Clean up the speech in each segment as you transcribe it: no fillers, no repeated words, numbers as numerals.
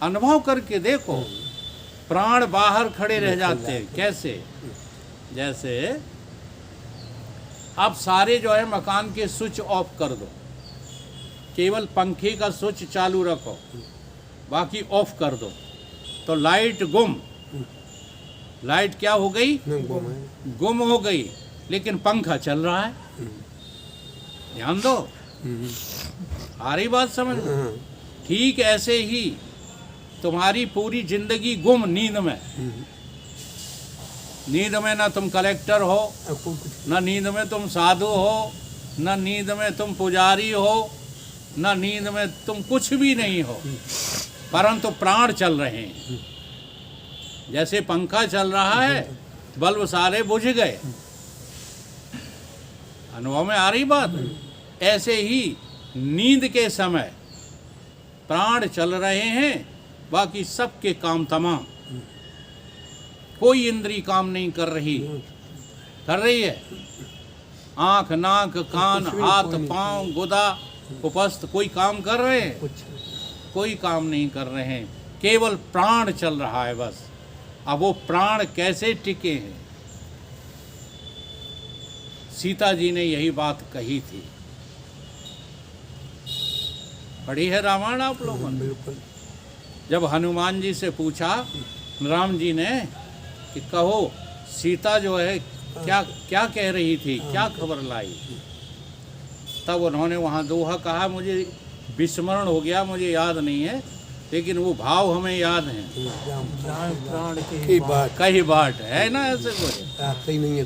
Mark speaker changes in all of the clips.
Speaker 1: अनुभव करके देखो, प्राण बाहर खड़े रह जाते हैं। कैसे? जैसे आप सारे जो है मकान के स्विच ऑफ कर दो, केवल पंखे का स्विच चालू रखो, बाकी ऑफ कर दो, तो लाइट गुम। लाइट क्या हो गई? गुम हो गई, लेकिन पंखा चल रहा है। ध्यान दो, आ रही बात समझ में? ठीक ऐसे ही तुम्हारी पूरी जिंदगी गुम नींद में। नींद में ना तुम कलेक्टर हो, ना नींद में तुम साधु हो, ना नींद में तुम पुजारी हो, ना नींद में तुम कुछ भी नहीं हो, परंतु प्राण चल रहे हैं। जैसे पंखा चल रहा है, बल्ब सारे बुझ गए। अनुभव में आ रही बात? ऐसे ही नींद के समय प्राण चल रहे हैं, बाकी सबके काम तमाम। कोई इंद्री काम नहीं कर रही है। आंख, नाक, कान, हाथ, पांव, गुदा, उपस्थ कोई काम कर रहे हैं? कोई काम नहीं कर रहे हैं, केवल प्राण चल रहा है बस। अब वो प्राण कैसे टिके हैं? सीता जी ने यही बात कही थी। पढ़ी है रामायण आप लोगों ने? जब हनुमान जी से पूछा राम जी ने कि कहो सीता जो है क्या क्या कह रही थी, क्या खबर लाई, तब उन्होंने वहाँ दोहा कहा, मुझे विस्मरण हो गया, मुझे याद नहीं है, लेकिन वो भाव हमें याद है। कही बाट है ना, ऐसे कोई नहीं है।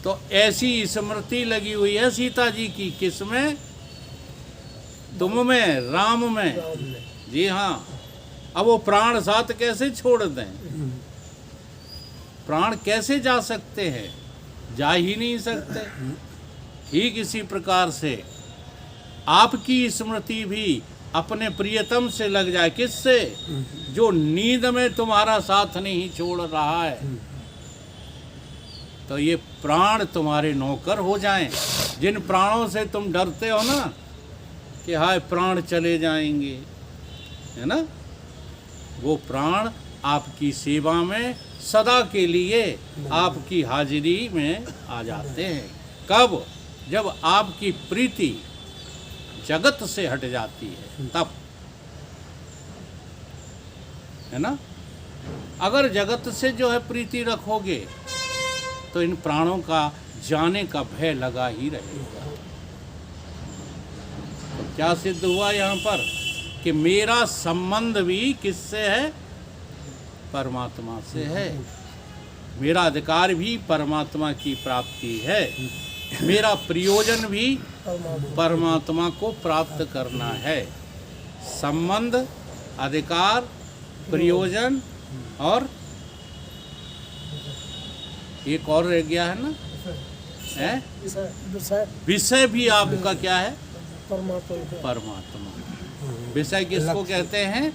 Speaker 1: तो ऐसी स्मृति लगी हुई है सीता जी की, किसमें? तुम में, राम में। जी हाँ। अब वो प्राण साथ कैसे छोड़ दें? प्राण कैसे जा सकते हैं? जा ही नहीं सकते। ठीक इसी प्रकार से आपकी स्मृति भी अपने प्रियतम से लग जाए। किससे? जो नींद में तुम्हारा साथ नहीं छोड़ रहा है, तो ये प्राण तुम्हारे नौकर हो जाएं। जिन प्राणों से तुम डरते हो ना कि हाय प्राण चले जाएंगे, है ना, वो प्राण आपकी सेवा में सदा के लिए आपकी हाजिरी में आ जाते हैं। कब? जब आपकी प्रीति जगत से हट जाती है, तब, है ना। अगर जगत से जो है प्रीति रखोगे तो इन प्राणों का जाने का भय लगा ही रहेगा। तो क्या सिद्ध हुआ यहाँ पर कि मेरा संबंध भी किससे है? परमात्मा से है। मेरा अधिकार भी परमात्मा की प्राप्ति है। मेरा प्रयोजन भी परमात्मा को प्राप्त करना है। संबंध, अधिकार, प्रयोजन और एक और रह गया है ना, है विषय भी आपका क्या है? परमात्मा। विषय किसको कहते हैं?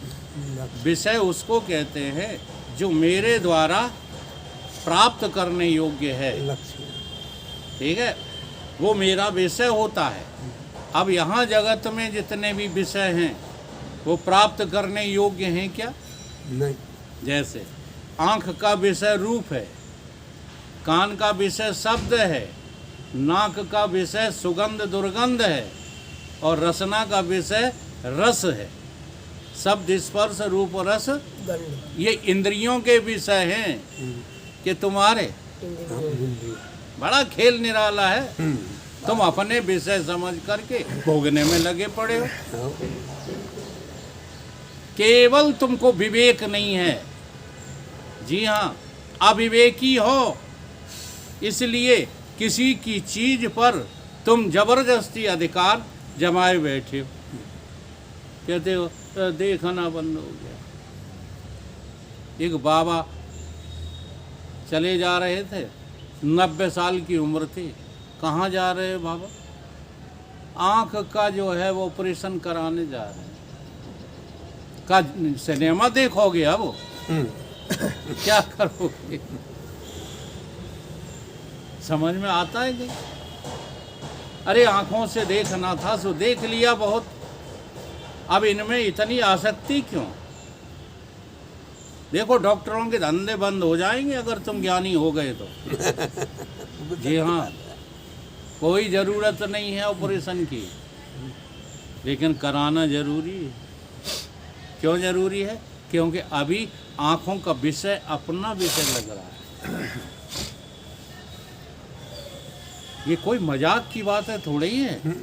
Speaker 1: विषय उसको कहते हैं जो मेरे द्वारा प्राप्त करने योग्य है। ठीक है, वो मेरा विषय होता है। अब यहाँ जगत में जितने भी विषय हैं वो प्राप्त करने योग्य हैं क्या? नहीं। जैसे आँख का विषय रूप है, कान का विषय शब्द है, नाक का विषय सुगंध दुर्गंध है, और रसना का विषय रस है। शब्द, स्पर्श, रूप, रस, ये इंद्रियों के विषय हैं कि तुम्हारे। बड़ा खेल निराला है। तुम अपने विषय समझ करके भोगने में लगे पड़े हो। केवल तुमको विवेक नहीं है। जी हाँ, अविवेकी हो, इसलिए किसी की चीज पर तुम जबरदस्ती अधिकार जमाए बैठे हो। कहते हो देखना बंद हो गया। एक बाबा चले जा रहे थे, 90 साल की उम्र थी। कहाँ जा रहे हैं बाबा? आँख का जो है वो ऑपरेशन कराने जा रहे हैं। का सिनेमा देखोगे अब? क्या करोगे? समझ में आता है कि अरे आँखों से देखना था सो देख लिया बहुत, अब इनमें इतनी आसक्ति क्यों? देखो डॉक्टरों के धंधे बंद हो जाएंगे अगर तुम ज्ञानी हो गए तो। जी हाँ, कोई ज़रूरत नहीं है ऑपरेशन की, लेकिन कराना जरूरी है। क्यों जरूरी है? क्योंकि अभी आँखों का विषय अपना विषय लग रहा है। ये कोई मजाक की बात है थोड़ी ही है।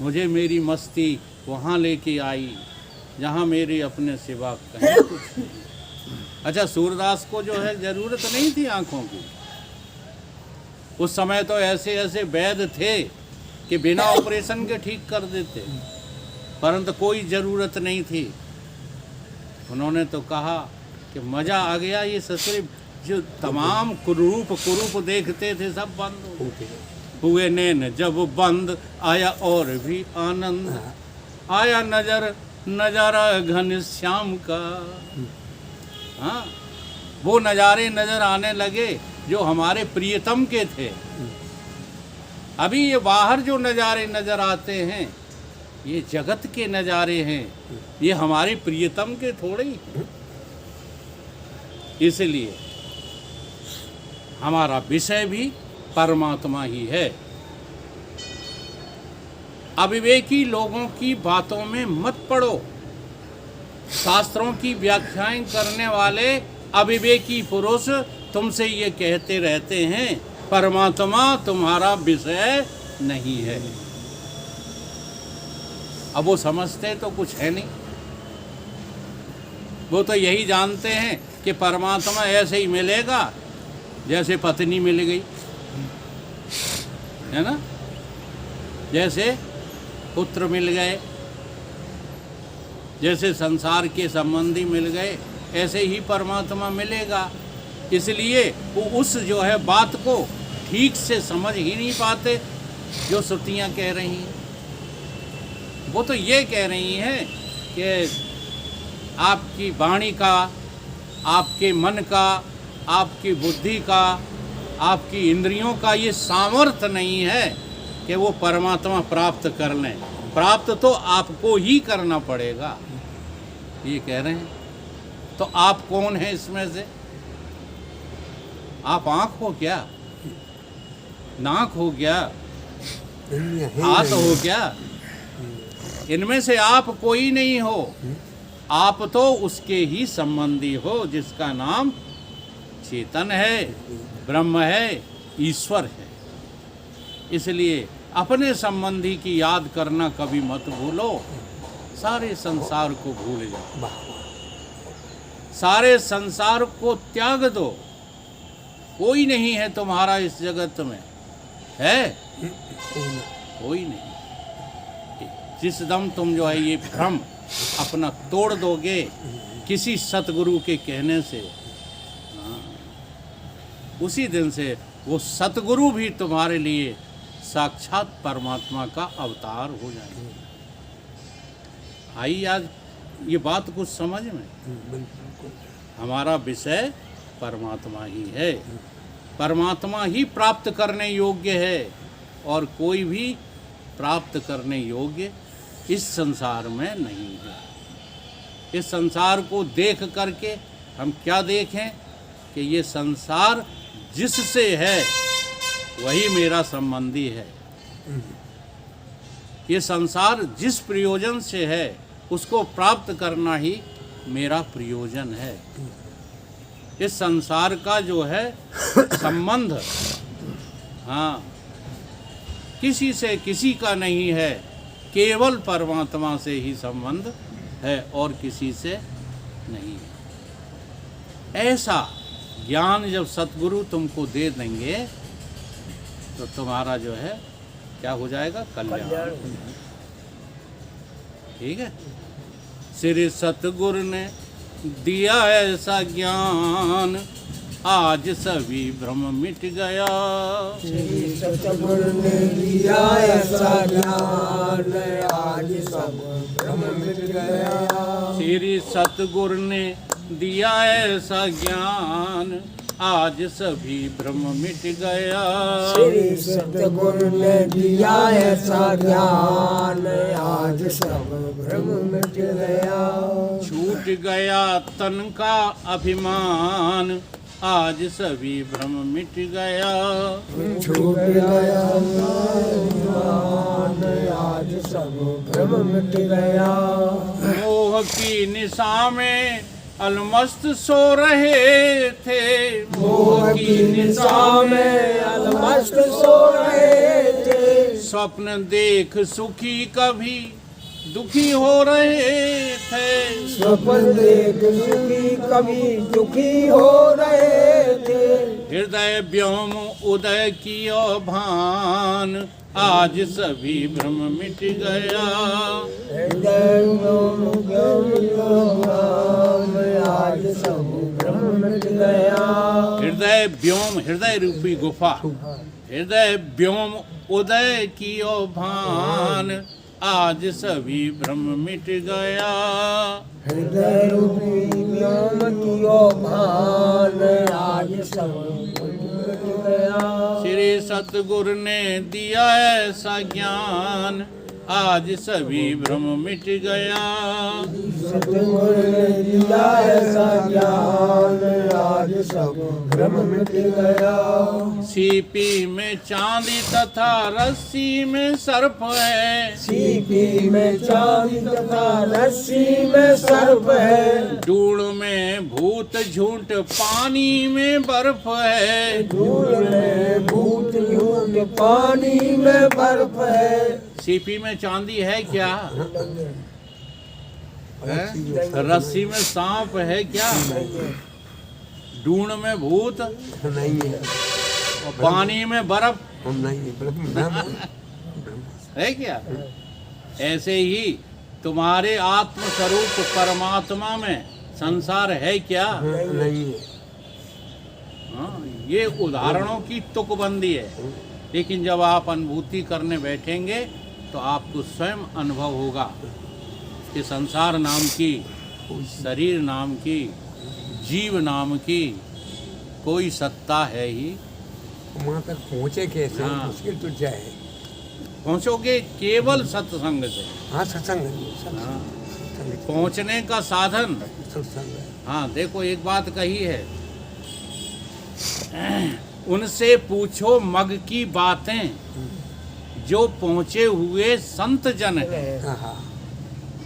Speaker 1: मुझे मेरी मस्ती वहाँ लेके आई जहाँ मेरे अपने सिवा कहीं कुछ नहीं। अच्छा, सूरदास को जो है ज़रूरत नहीं थी आँखों की। उस समय तो ऐसे ऐसे वैद्य थे कि बिना ऑपरेशन के ठीक कर देते, परंतु कोई ज़रूरत नहीं थी। उन्होंने तो कहा कि मज़ा आ गया, ये ससुर जो तमाम कुरूप देखते थे सब बंद हो गए। हुए नैन जब बंद आया और भी आनंद, आया नजारा घनश्याम का। हाँ, वो नज़ारे नज़र आने लगे जो हमारे प्रियतम के थे। अभी ये बाहर जो नज़ारे नज़र आते हैं ये जगत के नज़ारे हैं, ये हमारे प्रियतम के थोड़े ही। इसलिए हमारा विषय भी परमात्मा ही है। अविवेकी लोगों की बातों में मत पड़ो। शास्त्रों की व्याख्याएं करने वाले अविवेकी पुरुष तुमसे ये कहते रहते हैं परमात्मा तुम्हारा विषय नहीं है। अब वो समझते तो कुछ है नहीं। वो तो यही जानते हैं कि परमात्मा ऐसे ही मिलेगा जैसे पत्नी मिल गई, है ना, जैसे पुत्र मिल गए, जैसे संसार के संबंधी मिल गए, ऐसे ही परमात्मा मिलेगा। इसलिए वो उस जो है बात को ठीक से समझ ही नहीं पाते जो श्रुतियाँ कह रही हैं। वो तो ये कह रही हैं कि आपकी वाणी का, आपके मन का, आपकी बुद्धि का, आपकी इंद्रियों का ये सामर्थ्य नहीं है कि वो परमात्मा प्राप्त कर लें। प्राप्त तो आपको ही करना पड़ेगा, ये कह रहे हैं। तो आप कौन हैं इसमें से? आप आँख हो क्या, नाक हो क्या, हाथ हो क्या? इनमें से आप कोई नहीं हो। आप तो उसके ही संबंधी हो जिसका नाम चेतन है, ब्रह्म है, ईश्वर है। इसलिए अपने संबंधी की याद करना कभी मत भूलो। सारे संसार को भूल जाओ, सारे संसार को त्याग दो। कोई नहीं है तुम्हारा इस जगत में, है कोई नहीं। जिस दम तुम जो है ये भ्रम अपना तोड़ दोगे किसी सतगुरु के कहने से, उसी दिन से वो सतगुरु भी तुम्हारे लिए साक्षात परमात्मा का अवतार हो जाएंगे। आई आज ये बात कुछ समझ में? हमारा विषय परमात्मा ही है। परमात्मा ही प्राप्त करने योग्य है और कोई भी प्राप्त करने योग्य इस संसार में नहीं है। इस संसार को देख करके हम क्या देखें कि ये संसार जिससे है वही मेरा संबंधी है। ये संसार जिस प्रयोजन से है उसको प्राप्त करना ही मेरा प्रयोजन है। इस संसार का जो है संबंध, हाँ, किसी से किसी का नहीं है, केवल परमात्मा से ही संबंध है और किसी से नहीं। ऐसा ज्ञान जब सतगुरु तुमको दे देंगे तो तुम्हारा जो है क्या हो जाएगा? कल्याण। ठीक है। श्री सतगुरु ने दिया ऐसा ज्ञान आज सभी भ्रम मिट गया।
Speaker 2: श्री सतगुरु ने दिया ऐसा ज्ञान आज सब भ्रम मिट गया।
Speaker 1: श्री सतगुरु ने दिया ऐसा ज्ञान आज सभी भ्रम मिट गया।
Speaker 2: श्री सतगुरु ने दिया ऐसा ज्ञान, आज सब भ्रम मिट गया।
Speaker 1: छूट गया तन का अभिमान, आज सभी भ्रम मिट गया।
Speaker 2: छूट गया मान, आज सब भ्रम मिट गया।
Speaker 1: मोह की निशा में अलमस्त सो रहे थे,
Speaker 2: मोह की निशा में अलमस्त सो रहे थे।
Speaker 1: स्वप्न देख सुखी कभी दुखी हो रहे थे।
Speaker 2: स्वप्न देख सुखी कभी दुखी हो रहे थे।
Speaker 1: हृदय व्योम उदय कियो भान, आज सभी भ्रम मिट गया।
Speaker 2: हृदय आज सब भ्रम मिट गया।
Speaker 1: हृदय व्योम, हृदय रूपी गुफा, हृदय व्योम उदय कियो भान, आज सभी भ्रम मिट गया।
Speaker 2: हृदय रूपी व्योम कियो भान, आज सब मिट गया।
Speaker 1: श्री सतगुरु ने दिया ऐसा ज्ञान, आज सभी भ्रम मिट गया।
Speaker 2: सतगुरु ने दिया ऐसा ज्ञान, आज सब भ्रम मिट गया।
Speaker 1: सीपी में चांदी तथा रस्सी में सर्प है,
Speaker 2: सीपी में चांदी तथा रस्सी में सर्प है।
Speaker 1: धूल में भूत झूठ पानी में बर्फ है।
Speaker 2: धूल में भूत झूठ पानी में बर्फ है।
Speaker 1: सीपी में चांदी है क्या है? रस्सी में सांप है क्या? ढूंढ में भूत
Speaker 2: नहीं है,
Speaker 1: और पानी में बर्फ
Speaker 2: नहीं
Speaker 1: है क्या? ऐसे ही तुम्हारे आत्म स्वरूप परमात्मा में संसार है क्या?
Speaker 2: नहीं है।
Speaker 1: हाँ, ये उदाहरणों की तुकबंदी है, लेकिन जब आप अनुभूति करने बैठेंगे तो आपको स्वयं अनुभव होगा कि संसार नाम की, शरीर नाम की, जीव नाम की कोई सत्ता है ही।
Speaker 2: वहाँ तक पहुँचे कैसे?
Speaker 1: हाँ।
Speaker 2: मुश्किल तो जाए।
Speaker 1: पहुँचोगे केवल सत्संग से।
Speaker 2: हाँ, सत्संग
Speaker 1: हाँ, पहुँचने का साधन
Speaker 2: सत्संग है।
Speaker 1: हाँ, देखो एक बात कही है, उनसे पूछो मग की बातें जो पहुँचे हुए संत जन है।
Speaker 2: हाँ,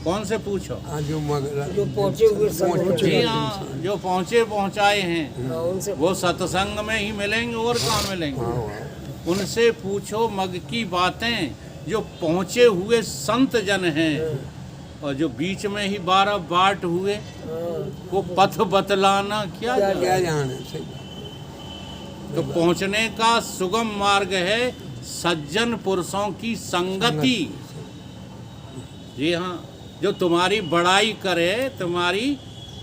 Speaker 1: कौन से पूछो?
Speaker 2: जो पहुँचे हुए
Speaker 1: जी हाँ, जो पहुँचे पहुँचाए हैं वो सत्संग में ही मिलेंगे, और कहाँ मिलेंगे। उनसे पूछो मग की बातें जो पहुँचे हुए संत जन हैं, और जो बीच में ही 12 बाट हुए वो पथ बतलाना क्या जाने। तो पहुँचने का सुगम मार्ग है सज्जन पुरुषों की संगति। जी हाँ, जो तुम्हारी बड़ाई करे, तुम्हारी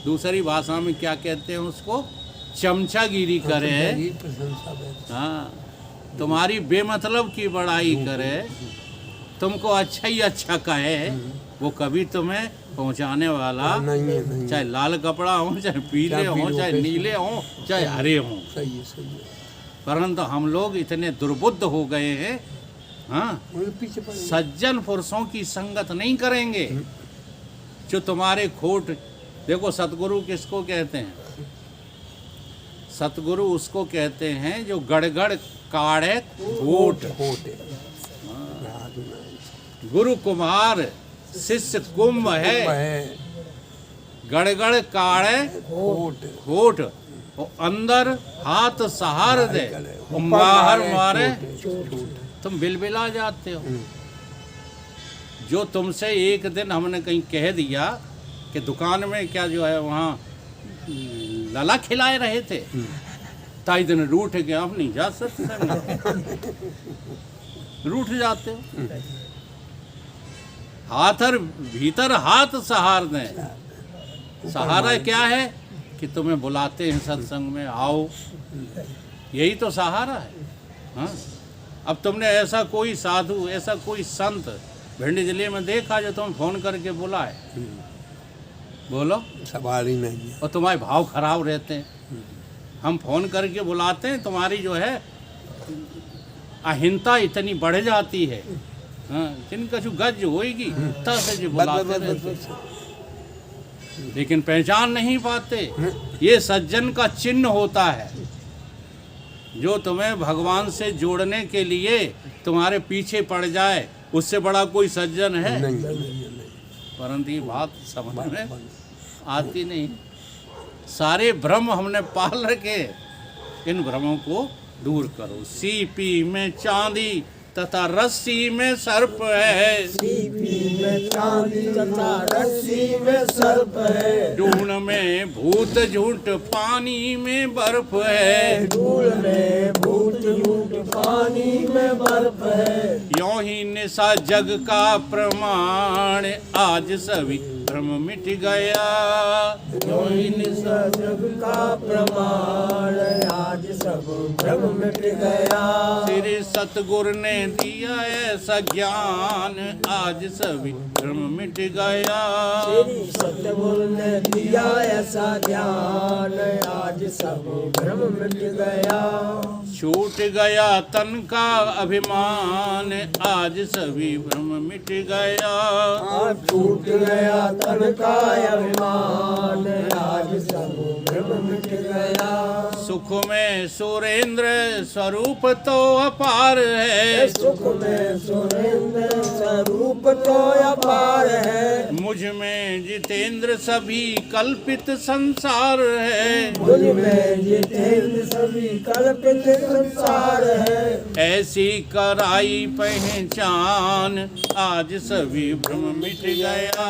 Speaker 1: दूसरी भाषा में क्या कहते हैं उसको, चमचागिरी करे। हाँ, तुम्हारी बेमतलब की बड़ाई करे, तुमको अच्छा ही अच्छा कहे, वो कभी तुम्हें पहुंचाने वाला नहीं। चाहे लाल कपड़ा हो, चाहे पीले हो, चाहे नीले हो, चाहे हरे हो।
Speaker 2: सही है।
Speaker 1: परंतु हम लोग इतने दुर्बुद्ध हो गए हैं, हाँ, सज्जन पुरुषों की संगत नहीं करेंगे जो तुम्हारे खोट। देखो सतगुरु किसको कहते हैं? सतगुरु उसको कहते हैं जो गड़गड़ काढ़े खोट। गुरु कुमार शिष्य कुंभ है, गड़गड़ काढ़े खोट, और अंदर हाथ सहार दे, बाहर मारे तुम बिलबिला जाते हो। जो तुमसे एक दिन हमने कहीं कह दिया कि दुकान में क्या जो है वहाँ लला खिलाए रहे थे, ताई दिन रूठ गया, आप नहीं जा सकते, रूठ जाते हो। हाथर भीतर हाथ सहार दें। सहारा क्या है कि तुम्हें बुलाते हैं सत्संग में, आओ, यही तो सहारा है। हाँ, अब तुमने ऐसा कोई साधु, ऐसा कोई संत भिंड जिले में देखा जो तुम फोन करके बुलाए? बोलो,
Speaker 2: सवाल ही नहीं है।
Speaker 1: और तुम्हारे भाव खराब रहते हैं। हम फोन करके बुलाते हैं, तुम्हारी जो है अहिंसा इतनी बढ़ जाती है। हाँ, जिनका जो गज होएगी तब से जो बुलाते रहते, लेकिन पहचान नहीं पाते। ये सज्जन का चिन्ह होता है, जो तुम्हें भगवान से जोड़ने के लिए तुम्हारे पीछे पड़ जाए, उससे बड़ा कोई सज्जन है? परंतु ये बात समझ में आती नहीं। सारे भ्रम हमने पाल रखे, इन भ्रमों को दूर करो। सीपी में चांदी तथा रस्सी में सर्प है,
Speaker 2: सीपी में चांदी तथा रस्सी में सर्प है,
Speaker 1: ढूंढ में भूत झूठ पानी में बर्फ है,
Speaker 2: धूल में भूत झूठ पानी में बर्फ है।
Speaker 1: यों ही निशा जग का प्रमाण, आज सभी भ्रम मिट गया।
Speaker 2: यों ही निशा जग का प्रमाण, आज सब भ्रम मिट गया।
Speaker 1: श्री सतगुरु ने दिया ऐसा ज्ञान, आज सभी भ्रम मिट गया।
Speaker 2: श्री सतगुरु ने दिया ऐसा ज्ञान, आज सब भ्रम मिट गया।
Speaker 1: छूट गया तन का अभिमान, आज सभी भ्रम मिट गया।
Speaker 2: आज छूट गया तन का अभिमान, आज सब भ्रम मिट गया।
Speaker 1: सुख में सुरेंद्र स्वरूप तो अपार है,
Speaker 2: सुख में सुरेंद्र स्वरूप तो अपार है।
Speaker 1: मुझ में जितेंद्र सभी कल्पित संसार है,
Speaker 2: मुझ में जितेंद्र सभी कल्पित संसार है।
Speaker 1: ऐसी कराई पहचान, आज सभी भ्रम मिट गया।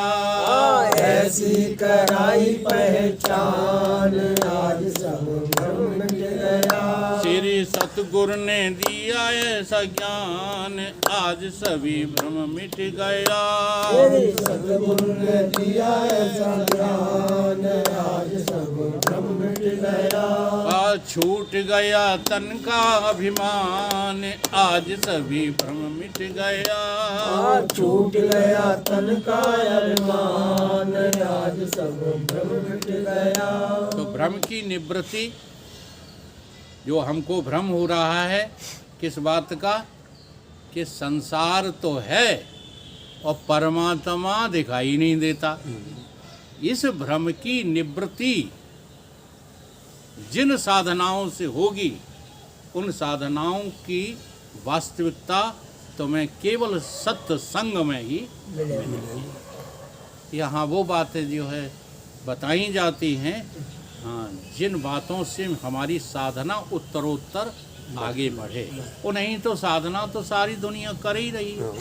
Speaker 2: ऐसी कराई पहचान, आज सब भ्रम मिट गया।
Speaker 1: श्री सतगुरु ने दिया ऐसा ज्ञान, आज सभी भ्रम मिट गया।
Speaker 2: श्री सतगुरु ने दिया ऐसा ज्ञान, आज सब भ्रम मिट गया।
Speaker 1: छूट गया तन का अभिमान, आज सभी भ्रम मिट गया।
Speaker 2: छूट गया तन का अभिमान, आज सब भ्रम मिट गया।
Speaker 1: तो भ्रम की निवृत्ति, जो हमको भ्रम हो रहा है किस बात का, कि संसार तो है और परमात्मा दिखाई नहीं देता। इस भ्रम की निवृत्ति जिन साधनाओं से होगी, उन साधनाओं की वास्तविकता तुम्हें केवल सत्संग में ही मिलेगी। यहाँ वो बातें जो है बताई जाती हैं, हाँ, जिन बातों से हमारी साधना उत्तरोत्तर आगे बढ़े। वो नहीं तो साधना तो सारी दुनिया कर ही रही है,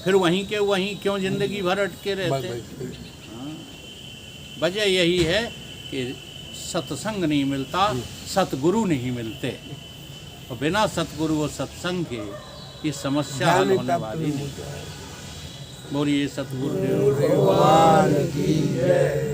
Speaker 1: फिर वहीं के वहीं क्यों जिंदगी भर अटके रहते। हाँ, वजह यही है कि सत्संग नहीं मिलता, सतगुरु नहीं मिलते, और बिना सतगुरु और सत्संग के ये समस्या हल होने वाली नहीं। बोलिए सतगुरु
Speaker 2: भगवान की जय।